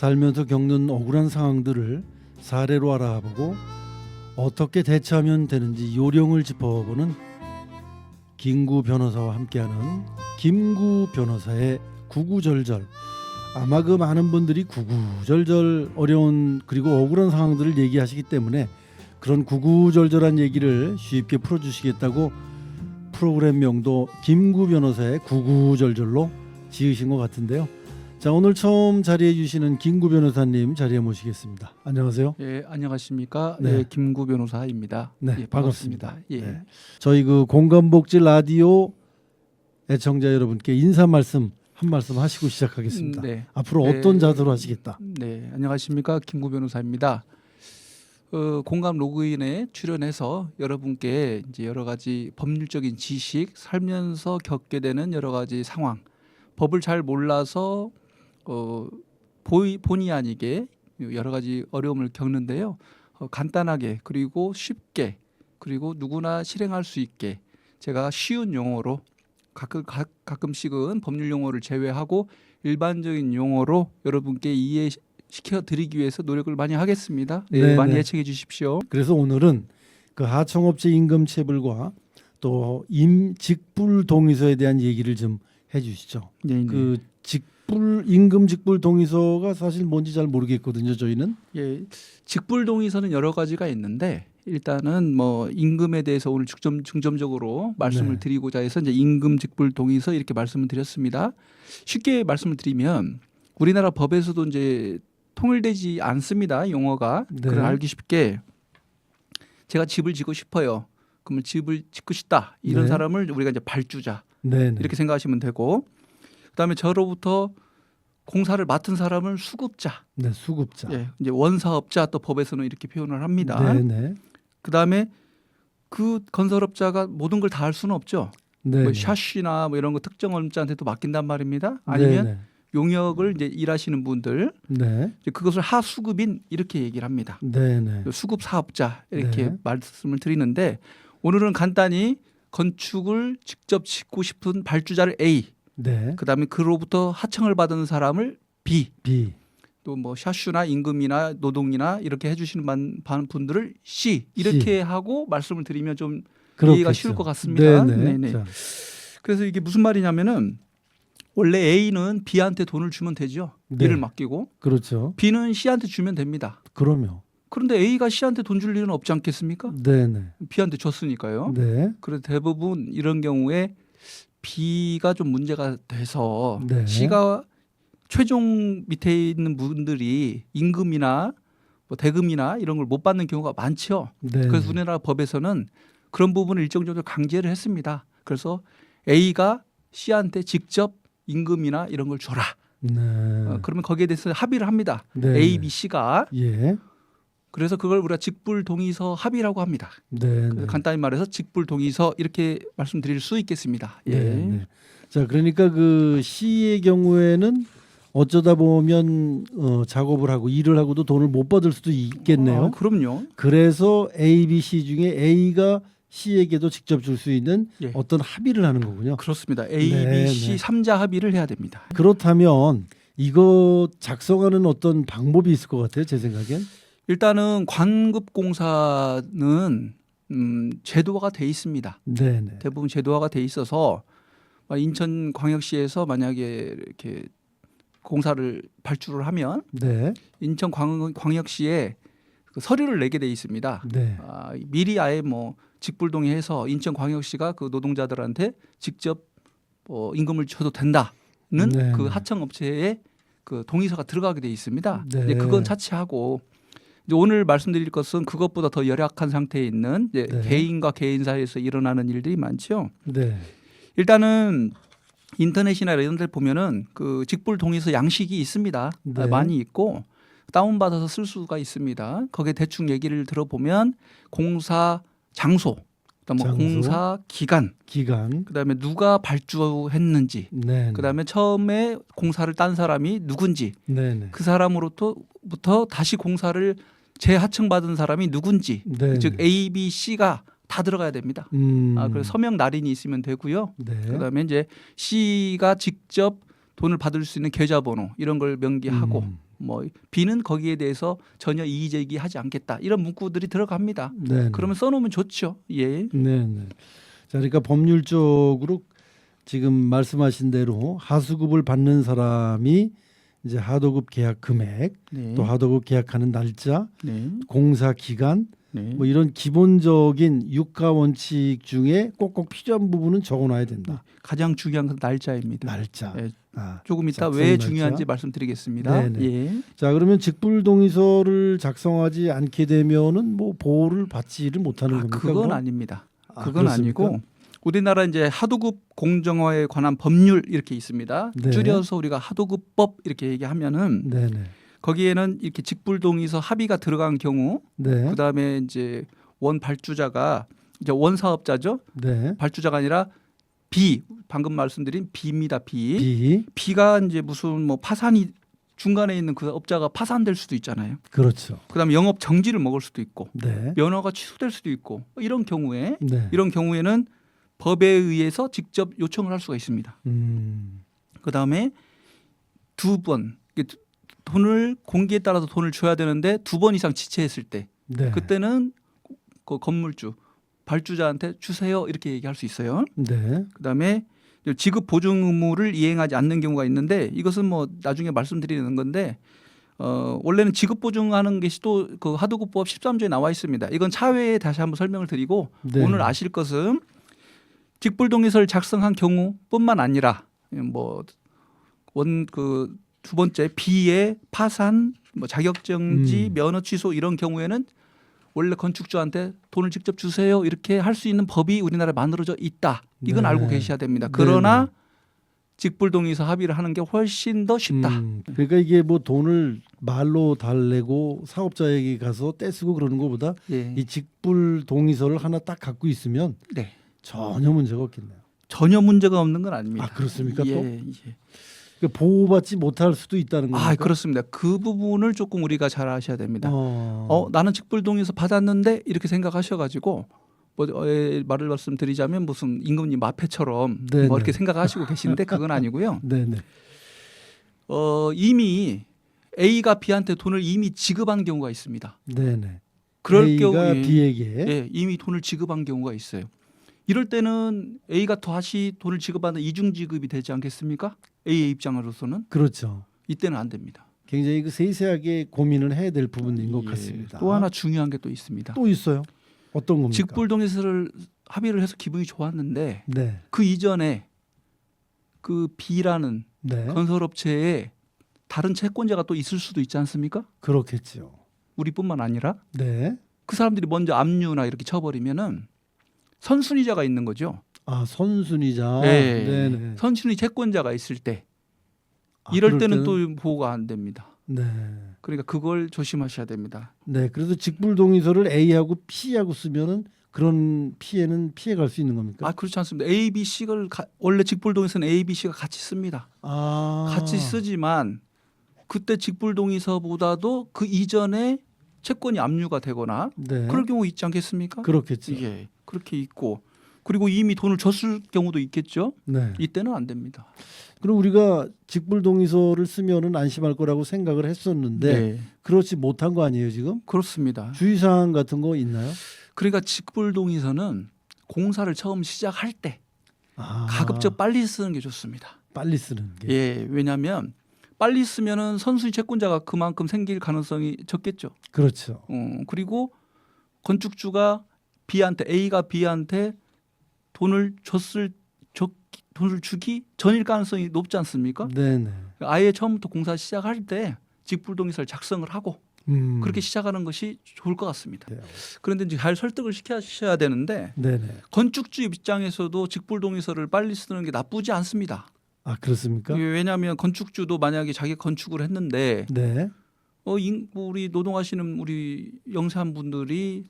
살면서 겪는 억울한 상황들을 사례로 알아보고 어떻게 대처하면 되는지 요령을 짚어보는 김구 변호사와 함께하는 김구 변호사의 구구절절. 아마 그 많은 분들이 구구절절 어려운 그리고 억울한 상황들을 얘기하시기 때문에 그런 구구절절한 얘기를 쉽게 풀어주시겠다고 프로그램명도 김구 변호사의 구구절절로 지으신 것 같은데요. 자, 오늘 처음 자리해 주시는 김구 변호사님 자리에 모시겠습니다. 안녕하세요. 예, 안녕하십니까? 네. 예, 김구 변호사입니다. 네, 예, 반갑습니다. 예. 네. 저희 그 공감복지 라디오 애청자 여러분께 인사 말씀 한 말씀 하시고 시작하겠습니다. 네. 앞으로 네. 어떤 자세로 하시겠다. 네, 안녕하십니까? 김구 변호사입니다. 공감 로그인에 출연해서 여러분께 이제 여러 가지 법률적인 지식, 살면서 겪게 되는 여러 가지 상황, 법을 잘 몰라서 본의 아니게 여러 가지 어려움을 겪는데요. 간단하게 그리고 쉽게 그리고 누구나 실행할 수 있게 제가 쉬운 용어로 가끔씩은 법률 용어를 제외하고 일반적인 용어로 여러분께 이해시켜 드리기 위해서 노력을 많이 하겠습니다. 네, 많이 애청해 주십시오. 그래서 오늘은 그 하청업체 임금체불과 또 임직불 동의서에 대한 얘기를 좀 해주시죠. 네, 그 임금 직불 동의서가 사실 뭔지 잘 모르겠거든요. 저희는. 예, 직불 동의서는 여러 가지가 있는데 일단은 뭐 임금에 대해서 오늘 중점적으로 말씀을 네. 드리고자 해서 이제 임금 직불 동의서 이렇게 말씀을 드렸습니다. 쉽게 말씀을 드리면 우리나라 법에서도 이제 통일되지 않습니다. 용어가. 네. 그걸 알기 쉽게 제가 집을 짓고 싶어요. 그러면 집을 짓고 싶다. 이런 네. 사람을 우리가 이제 발주자 네. 이렇게 생각하시면 되고 그다음에 저로부터 공사를 맡은 사람을 수급자. 네, 수급자. 예, 이제 원사업자 또 법에서는 이렇게 표현을 합니다. 네. 그다음에 그 건설업자가 모든 걸 다 할 수는 없죠. 네. 뭐 샤시나 뭐 이런 거 특정 업자한테 또 맡긴단 말입니다. 아니면 용역을 이제 일하시는 분들 네. 이제 그것을 하수급인 이렇게 얘기를 합니다. 네. 수급 사업자 이렇게 네. 말씀을 드리는데 오늘은 간단히 건축을 직접 짓고 싶은 발주자를 A, 네. 그다음에 그로부터 하청을 받은 사람을 B, B. 또 뭐 샤슈나 임금이나 노동이나 이렇게 해주시는 분들을 C 이렇게 하고 말씀을 드리면 좀 이해가 쉬울 것 같습니다. 네네. 자. 그래서 이게 무슨 말이냐면은 원래 A는 B한테 돈을 주면 되죠. 네. 일을 맡기고 그렇죠. B는 C한테 주면 됩니다. 그럼요. 그런데 A가 C한테 돈 줄 일은 없지 않겠습니까? 네네. B한테 줬으니까요. 네. 그래서 대부분 이런 경우에 B가 좀 문제가 돼서 네. C가 최종 밑에 있는 분들이 임금이나 뭐 대금이나 이런 걸 못 받는 경우가 많죠. 네. 그래서 우리나라 법에서는 그런 부분을 일정적으로 강제를 했습니다. 그래서 A가 C한테 직접 임금이나 이런 걸 줘라. 네. 그러면 거기에 대해서 합의를 합니다. 네. A, B, C가. 예. 그래서 그걸 우리가 직불 동의서 합의라고 합니다. 네. 그래서 간단히 말해서 직불 동의서 이렇게 말씀드릴 수 있겠습니다. 예. 네. 자, 그러니까 그 C의 경우에는 어쩌다 보면 작업을 하고 일을 하고도 돈을 못 받을 수도 있겠네요. 그럼요. 그래서 A, B, C 중에 A가 C에게도 직접 줄 수 있는 예. 어떤 합의를 하는 거군요. 그렇습니다. A, 네, B, C 네. 3자 합의를 해야 됩니다. 그렇다면 이거 작성하는 어떤 방법이 있을 것 같아요. 제 생각엔. 일단은 관급공사는 제도화가 돼 있습니다. 네네. 대부분 제도화가 돼 있어서 인천광역시에서 만약에 이렇게 공사를 발주를 하면 네. 인천광역시에 그 서류를 내게 돼 있습니다. 네. 미리 아예 뭐 직불동의해서 인천광역시가 그 노동자들한테 직접 임금을 줘도 된다는 네. 그 하청업체에 그 동의서가 들어가게 돼 있습니다. 네. 이제 그건 차치하고 이제 오늘 말씀드릴 것은 그것보다 더 열악한 상태에 있는 이제 네. 개인과 개인 사이에서 일어나는 일들이 많죠. 네. 일단은 인터넷이나 이런 데 보면은 그 직불 동의서 양식이 있습니다. 네. 많이 있고 다운받아서 쓸 수가 있습니다. 거기에 대충 얘기를 들어보면 공사 장소, 그다음에 장소. 공사 기간, 그다음에 누가 발주했는지, 네. 그다음에 처음에 공사를 딴 사람이 누군지, 네. 그 사람으로부터 다시 공사를 재하청받은 사람이 누군지, 네. 즉 A, B, C가 다 들어가야 됩니다. 그래서 서명 날인이 있으면 되고요. 네. 그다음에 이제 C가 직접 돈을 받을 수 있는 계좌번호 이런 걸 명기하고 뭐 B는 거기에 대해서 전혀 이의 제기하지 않겠다. 이런 문구들이 들어갑니다. 네. 그러면 써놓으면 좋죠. 예. 네, 네. 자, 그러니까 법률적으로 지금 말씀하신 대로 하수급을 받는 사람이 이제 하도급 계약 금액, 네. 또 하도급 계약하는 날짜, 네. 공사 기간, 네. 뭐 이런 기본적인 유가 원칙 중에 꼭꼭 필요한 부분은 적어놔야 된다. 가장 중요한 건 날짜입니다. 날짜. 예. 아, 조금 이따 작성 왜 날짜. 중요한지 말씀드리겠습니다. 네네. 예. 자, 그러면 직불동의서를 작성하지 않게 되면은 뭐 보호를 받지를 못하는 겁니까? 그건 그럼? 아닙니다. 아, 그건 그렇습니까? 아니고 우리나라 이제 하도급 공정화에 관한 법률 이렇게 있습니다. 네. 줄여서 우리가 하도급법 이렇게 얘기하면은 네네. 거기에는 이렇게 직불동의서 합의가 들어간 경우, 네. 그다음에 이제 원 발주자가 이제 원 사업자죠. 네. 발주자가 아니라 B, 방금 말씀드린 B입니다. B. B. B가 이제 무슨 뭐 파산이 중간에 있는 그 업자가 파산될 수도 있잖아요. 그렇죠. 그다음에 영업 정지를 먹을 수도 있고 네. 면허가 취소될 수도 있고 이런 경우에 네. 이런 경우에는 법에 의해서 직접 요청을 할 수가 있습니다. 그다음에 두 번 돈을 공기에 따라서 돈을 줘야 되는데 두 번 이상 지체했을 때 네. 그때는 그 건물주 발주자한테 주세요 이렇게 얘기할 수 있어요. 네. 그다음에 지급 보증 의무를 이행하지 않는 경우가 있는데 이것은 뭐 나중에 말씀드리는 건데 원래는 지급 보증하는 것이 또 그 하도급법 13조에 나와 있습니다. 이건 차후에 다시 한번 설명을 드리고 네. 오늘 아실 것은 직불동의서를 작성한 경우뿐만 아니라 뭐 원 그 두 번째 B의 파산, 뭐 자격정지, 면허 취소 이런 경우에는 원래 건축주한테 돈을 직접 주세요 이렇게 할 수 있는 법이 우리나라에 만들어져 있다. 이건 네. 알고 계셔야 됩니다. 그러나 네. 직불동의서 합의를 하는 게 훨씬 더 쉽다. 그러니까 이게 뭐 돈을 말로 달래고 사업자에게 가서 떼쓰고 그러는 것보다 예. 이 직불 동의서를 하나 딱 갖고 있으면 네. 전혀 문제가 없겠네요. 전혀 문제가 없는 건 아닙니다. 아, 그렇습니까? 예, 또 예. 그러니까 보호받지 못할 수도 있다는 겁니까? 아, 그렇습니다. 그 부분을 조금 우리가 잘 아셔야 됩니다. 어. 나는 직불동의서 받았는데 이렇게 생각하셔가지고 뭐 말을 말씀드리자면 무슨 임금님 마패처럼 네네. 뭐 이렇게 생각하시고 계시는데 그건 아니고요. 네네. 이미 A가 B한테 돈을 이미 지급한 경우가 있습니다. 네네. 그럴 A가 경우에 B에게 예, 이미 돈을 지급한 경우가 있어요. 이럴 때는 A가 다시 돈을 지급하는 이중 지급이 되지 않겠습니까? A의 입장으로서는 그렇죠. 이때는 안 됩니다. 굉장히 그 세세하게 고민을 해야 될 부분인 것 예, 같습니다. 또 하나 중요한 게 또 있습니다. 또 있어요. 어떤 겁니까? 직불동의서를 합의를 해서 기분이 좋았는데 네. 그 이전에 그 B라는 네. 건설업체에 다른 채권자가 또 있을 수도 있지 않습니까? 그렇겠죠. 우리뿐만 아니라 네. 그 사람들이 먼저 압류나 이렇게 쳐버리면은 선순위자가 있는 거죠. 아, 선순위자. 네. 네네. 선순위 채권자가 있을 때 아, 이럴 그럴 때는 또 보호가 안 됩니다. 네. 그러니까 그걸 조심하셔야 됩니다. 네. 그래서 직불동의서를 A하고 P하고 쓰면은 그런 피해는 피해갈 수 있는 겁니까? 아, 그렇지 않습니다. A, B, C를 원래 직불동의서는 A, B, C가 같이 씁니다. 아. 같이 쓰지만 그때 직불동의서보다도 그 이전에 채권이 압류가 되거나 네. 그럴 경우 있지 않겠습니까? 그렇겠죠. 예, 그렇게 있고 그리고 이미 돈을 줬을 경우도 있겠죠. 네. 이때는 안 됩니다. 그럼 우리가 직불동의서를 쓰면은 안심할 거라고 생각을 했었는데 네, 그렇지 못한 거 아니에요 지금? 그렇습니다. 주의사항 같은 거 있나요? 그러니까 직불동의서는 공사를 처음 시작할 때 아, 가급적 빨리 쓰는 게 좋습니다. 빨리 쓰는 게. 예, 왜냐하면 빨리 쓰면은 선순위 채권자가 그만큼 생길 가능성이 적겠죠. 그렇죠. 그리고 건축주가 B한테 A가 B한테 돈을 돈을 주기 전일 가능성이 높지 않습니까? 네네. 아예 처음부터 공사 시작할 때 직불동의서를 작성을 하고 그렇게 시작하는 것이 좋을 것 같습니다. 네. 그런데 이제 잘 설득을 시켜야 되는데 네네. 건축주 입장에서도 직불동의서를 빨리 쓰는 게 나쁘지 않습니다. 아, 그렇습니까? 왜냐하면 건축주도 만약에 자기 건축을 했는데 네. 우리 노동하시는 우리 영세한 분들이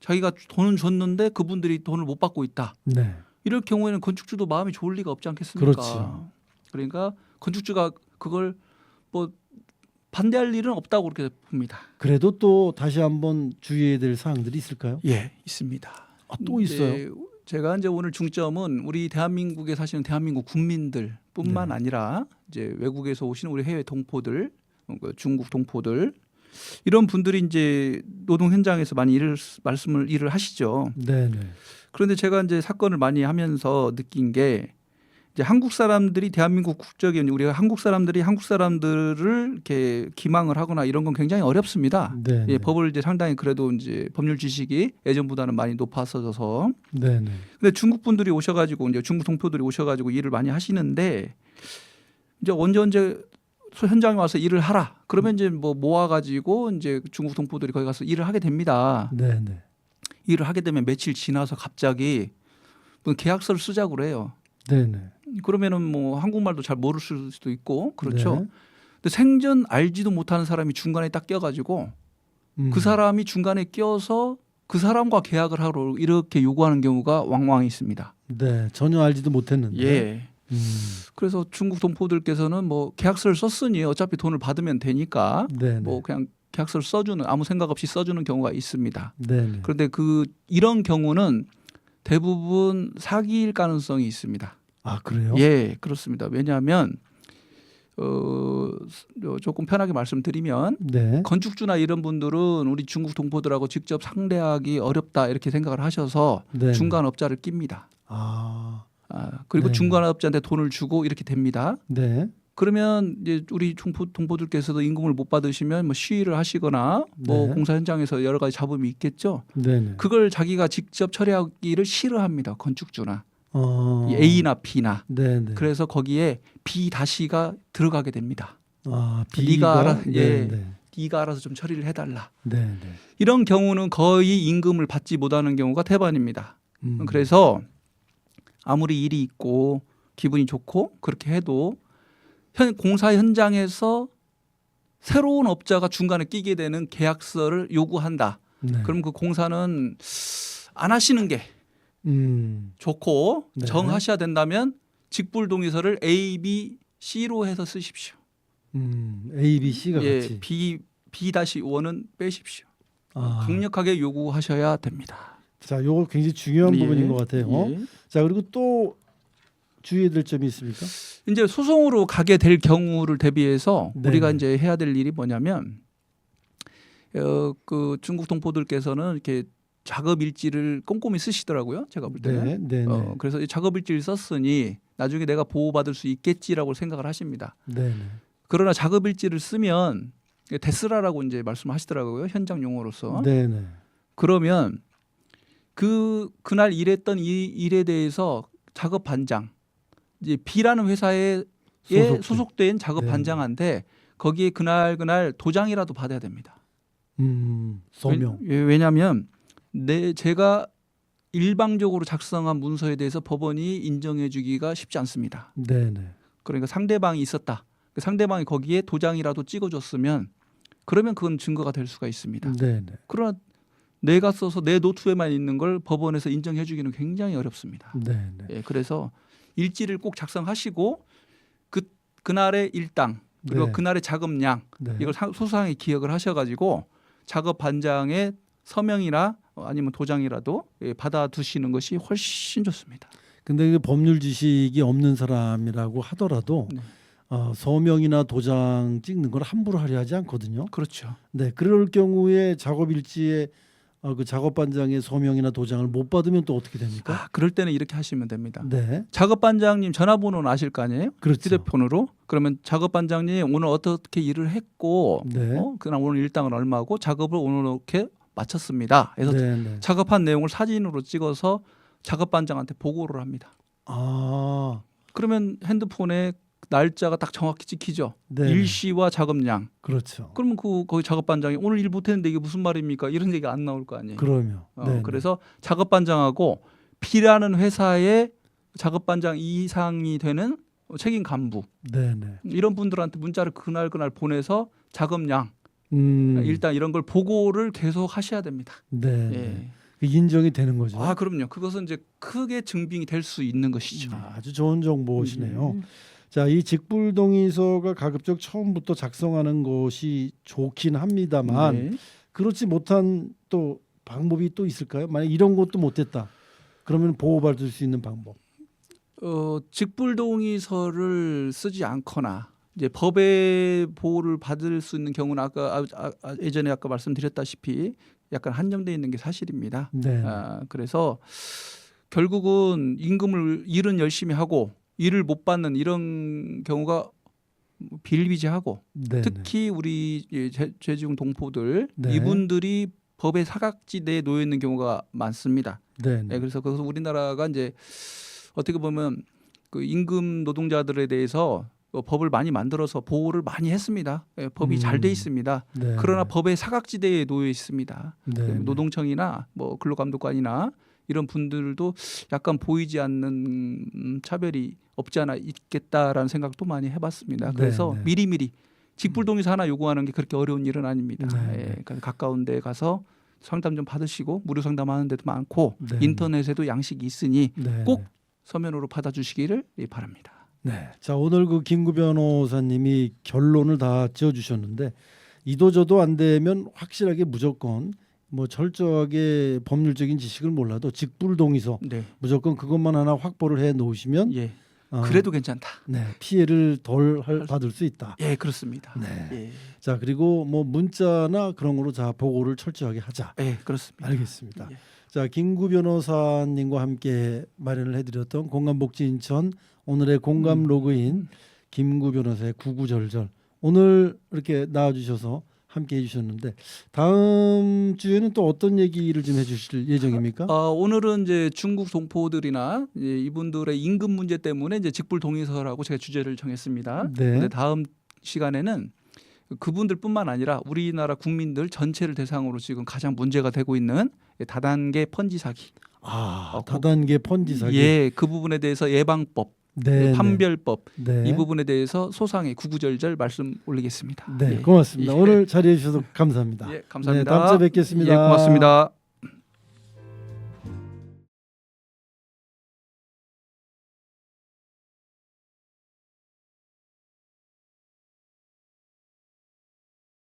자기가 돈은 줬는데 그분들이 돈을 못 받고 있다. 네. 이럴 경우에는 건축주도 마음이 좋을 리가 없지 않겠습니까? 그렇죠. 그러니까 건축주가 그걸 뭐 반대할 일은 없다고 그렇게 봅니다. 그래도 또 다시 한번 주의해야 될 사항들이 있을까요? 예, 있습니다. 아, 또 있어요. 제가 이제 오늘 중점은 우리 대한민국에 사시는 대한민국 국민들뿐만 네. 아니라 이제 외국에서 오시는 우리 해외 동포들 그 중국 동포들 이런 분들이 이제 노동 현장에서 많이 일을 하시죠. 네네. 그런데 제가 이제 사건을 많이 하면서 느낀 게 이제 한국 사람들이 대한민국 국적인 우리가 한국 사람들이 한국 사람들을 이렇게 기망을 하거나 이런 건 굉장히 어렵습니다. 네네. 예, 법을 이제 상당히 그래도 이제 법률 지식이 예전보다는 많이 높아져서. 네네. 근데 중국 분들이 오셔가지고 이제 중국 동포들이 오셔가지고 일을 많이 하시는데 이제 언제 현장에 와서 일을 하라. 그러면 이제 뭐 모아가지고 이제 중국 동포들이 거기 가서 일을 하게 됩니다. 네네. 일을 하게 되면 며칠 지나서 갑자기 무슨 계약서를 쓰자고 그래요. 네네. 그러면은 뭐 한국말도 잘 모를 수도 있고 그렇죠. 네. 근데 생전 알지도 못하는 사람이 중간에 딱 껴가지고 그 사람이 중간에 껴서 그 사람과 계약을 하러 이렇게 요구하는 경우가 왕왕 있습니다. 네. 전혀 알지도 못했는데. 예. 그래서 중국 동포들께서는 뭐 계약서를 썼으니 어차피 돈을 받으면 되니까 네네. 뭐 그냥 계약서를 써주는 아무 생각 없이 써주는 경우가 있습니다. 네네. 그런데 이런 경우는 대부분 사기일 가능성이 있습니다. 아 그래요? 예, 그렇습니다. 왜냐하면 조금 편하게 말씀드리면 네. 건축주나 이런 분들은 우리 중국 동포들하고 직접 상대하기 어렵다 이렇게 생각을 하셔서 네네. 중간업자를 낍니다. 그리고 네네. 중간업자한테 돈을 주고 이렇게 됩니다. 네. 그러면 이제 우리 동포들께서도 임금을 못 받으시면 뭐 시위를 하시거나 뭐 네. 공사 현장에서 여러 가지 잡음이 있겠죠. 네네. 그걸 자기가 직접 처리하기를 싫어합니다. 건축주나 이 어. A나 B나. 네네. 그래서 거기에 B 다시가 들어가게 됩니다. 아 네가 네네. 네가 알아서 좀 처리를 해달라. 네네. 이런 경우는 거의 임금을 받지 못하는 경우가 대반입니다. 그래서 아무리 일이 있고 기분이 좋고 그렇게 해도 공사 현장에서 새로운 업자가 중간에 끼게 되는 계약서를 요구한다. 네. 그럼 그 공사는 안 하시는 게 좋고 네. 정하셔야 된다면 직불동의서를 A, B, C로 해서 쓰십시오. A, B, C가 예, 같이. B-1은 빼십시오. 아. 강력하게 요구하셔야 됩니다. 자, 요거 굉장히 중요한 예, 부분인 것 같아요. 예. 자, 그리고 또 주의해야 될 점이 있습니까? 이제 소송으로 가게 될 경우를 대비해서 네네. 우리가 이제 해야 될 일이 뭐냐면 그 중국 동포들께서는 이렇게 작업 일지를 꼼꼼히 쓰시더라고요. 제가 볼 때는. 네, 네, 그래서 이 작업 일지를 썼으니 나중에 내가 보호받을 수 있겠지라고 생각을 하십니다. 네, 네. 그러나 작업 일지를 쓰면 데스라라고 이제 말씀하시더라고요. 현장 용어로서. 네, 네. 그러면 그날 일했던 이 일에 대해서 작업 반장 이제 B라는 회사에 소속된 작업 네. 반장한테 거기에 그날 도장이라도 받아야 됩니다. 서명. 왜냐하면 제가 일방적으로 작성한 문서에 대해서 법원이 인정해주기가 쉽지 않습니다. 네, 네. 그러니까 상대방이 있었다. 그 상대방이 거기에 도장이라도 찍어줬으면 그러면 그건 증거가 될 수가 있습니다. 네, 네. 그러나 내가 써서 내 노트에만 있는 걸 법원에서 인정해주기는 굉장히 어렵습니다. 네, 네. 예, 그래서 일지를 꼭 작성하시고 그날의 일당 그리고 네. 그날의 작업량 네. 이걸 소소하게 기억을 하셔가지고 작업 반장의 서명이나 아니면 도장이라도 받아두시는 것이 훨씬 좋습니다. 근데 그 법률 지식이 없는 사람이라고 하더라도 네. 서명이나 도장 찍는 걸 함부로 하려 하지 않거든요. 그렇죠. 네, 그럴 경우에 작업 일지에 그 작업 반장의 서명이나 도장을 못 받으면 또 어떻게 됩니까? 그럴 때는 이렇게 하시면 됩니다. 네, 작업 반장님 전화번호는 아실 거 아니에요? 그렇죠. 휴대폰으로. 그러면 작업 반장님 오늘 어떻게 일을 했고 네. 그날 오늘 일당은 얼마고 작업을 오늘 이렇게 마쳤습니다. 그래서 네, 네. 작업한 내용을 사진으로 찍어서 작업 반장한테 보고를 합니다. 아, 그러면 핸드폰에 날짜가 딱 정확히 찍히죠. 네. 일시와 작업량. 그렇죠. 그러면 거기 작업 반장이 오늘 일 못했는데 이게 무슨 말입니까? 이런 얘기가 안 나올 거 아니에요. 그러면. 네, 그래서 작업 반장하고 B라는 회사의 작업 반장 이상이 되는 책임 간부 네, 네. 이런 분들한테 문자를 그날 보내서 작업량 일단 이런 걸 보고를 계속 하셔야 됩니다. 네, 예. 네. 인정이 되는 거죠. 그럼요. 그것은 이제 크게 증빙이 될 수 있는 것이죠. 아주 좋은 정보시네요. 자, 이 직불동의서가 가급적 처음부터 작성하는 것이 좋긴 합니다만 네. 그렇지 못한 또 방법이 또 있을까요? 만약 이런 것도 못했다. 그러면 보호받을 수 있는 방법. 직불동의서를 쓰지 않거나 이제 법의 보호를 받을 수 있는 경우는 아까 예전에 아까 말씀드렸다시피 약간 한정되어 있는 게 사실입니다. 네. 그래서 결국은 임금을 일은 열심히 하고 일을 못 받는 이런 경우가 비일비재하고 네. 특히 우리 죄지용 동포들 네. 이분들이 법의 사각지대에 놓여 있는 경우가 많습니다. 네. 네, 그래서 우리나라가 이제 어떻게 보면 그 임금 노동자들에 대해서 법을 많이 만들어서 보호를 많이 했습니다. 예, 법이 잘 돼 있습니다. 네. 그러나 법의 사각지대에 놓여 있습니다. 네. 노동청이나 뭐 근로감독관이나 이런 분들도 약간 보이지 않는 차별이 없지 않아 있겠다라는 생각도 많이 해봤습니다. 그래서 네. 미리미리 직불동의서 하나 요구하는 게 그렇게 어려운 일은 아닙니다. 네. 예, 그러니까 가까운 데 가서 상담 좀 받으시고 무료 상담하는 데도 많고 네. 인터넷에도 양식이 있으니 네. 꼭 서면으로 받아주시기를 바랍니다. 네. 자, 오늘 그 김구 변호사님이 결론을 다 지어주셨는데 이도저도 안 되면 확실하게 무조건 뭐 철저하게 법률적인 지식을 몰라도 직불동의서 네, 무조건 그것만 하나 확보를 해 놓으시면 예, 그래도 괜찮다. 네, 피해를 덜 받을 수 있다. 예, 그렇습니다. 네. 예, 자, 그리고 뭐 문자나 그런 거로 자 보고를 철저하게 하자. 예, 그렇습니다. 알겠습니다. 예. 자, 김구 변호사님과 함께 마련을 해드렸던 공감복지인천 오늘의 공감 로그인 김구 변호사의 구구절절 오늘 이렇게 나와주셔서 함께 해주셨는데 다음 주에는 또 어떤 얘기를 좀 해주실 예정입니까? 오늘은 이제 중국 동포들이나 이분들의 임금 문제 때문에 이제 직불동의서라고 제가 주제를 정했습니다. 네. 근데 다음 시간에는 그분들뿐만 아니라 우리나라 국민들 전체를 대상으로 지금 가장 문제가 되고 있는 다단계 펀지 사기. 다단계 펀지 사기. 예, 그 부분에 대해서 예방법, 네, 판별법 네. 이 부분에 대해서 소상히 구구절절 말씀 올리겠습니다. 네, 예. 고맙습니다. 예. 오늘 자리해 주셔서 감사합니다. 예, 감사합니다. 네, 다음 주에 뵙겠습니다. 예, 고맙습니다.